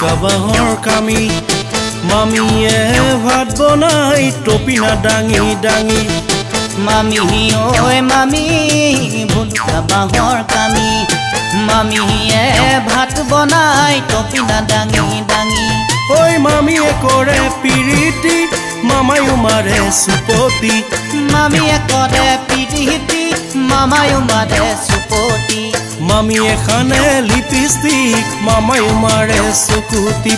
ভুলুকা বাঁহৰ কামি মামিয়ে ভাত বনাই টপিনা ডাঙি ডাঙি মামি ঐ মামি ভুলুকা বাঁহৰ কামি মামিয়ে ভাত বনাই টপিনা ডাঙি ডাঙি ঐ মামিয়ে কৰে পিৰিতি মামায়ো মাৰে সুপতি মামিয়ে কৰে পিৰিতি মামায়ো মাৰে সুপতি মামিয়ে খানে লিপষ্টিক মামায়ো মাৰে চকুতি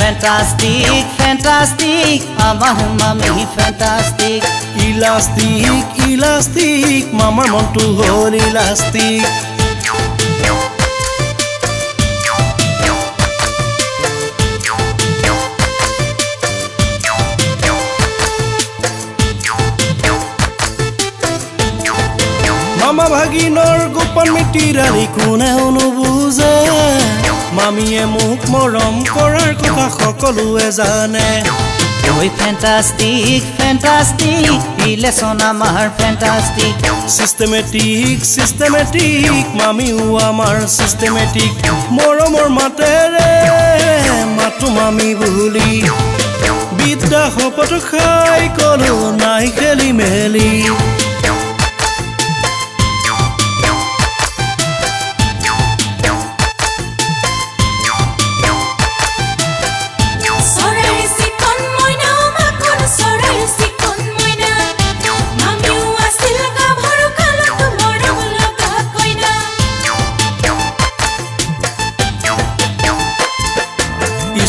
Fantastic, fantastic, আমাৰ মামি fantastic. Elastic, elastic, মামাৰ মনটো হল elastic. মামা ভাগিনৰ গোপন মিতিৰানি কোনেও নুবুজে মামিয়ে মোক মৰম কৰাৰ কথা সকলোৱে জানে ওই ফ্যান্টাস্টিক ফ্যান্টাস্টিক ৰিলেশন আমাৰ ফ্যান্টাস্টিক সিস্টেমেটিক সিস্টেমেটিক মামিও আমাৰ সিস্টেমেটিক মৰমৰ মাতেৰে মাতো মামি বুলি বিদ্যা শপত খাই কলো নাই খেলি মেলি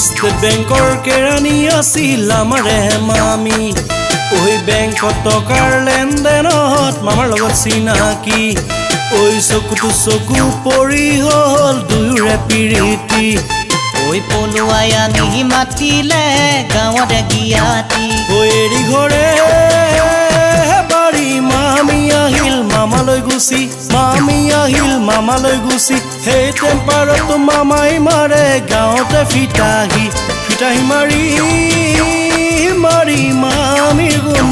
State Bankor kerani asil amare mami oi bankot tokar lendenot mamar logot sinaki oi sokutu soku pori hol dure piriti oi poluaya ni matile gawade giati oi eri ghore bari mami ahil mama loi gusi mami ahil mama loi gusi hey temparot mamai mare gaote fitahi mari mari mamir gun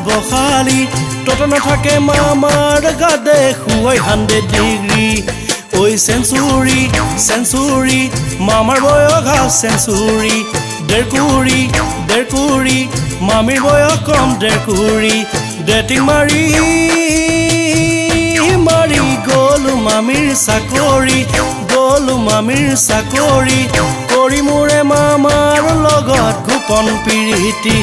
bokhali toto na thake mamar gade huai 100 degree oi century century mamar boyo ga century derkuri mamir boyo kom derkuri dating mari golu mamir sakori kori mure mamar logot gupon piriti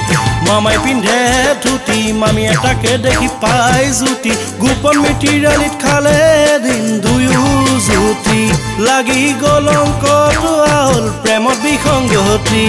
mamai pindhe thuti mami etake dekhi pai juti gupon mitiralit khale din duyu juti lagi golonko to ahol premot bikhongoti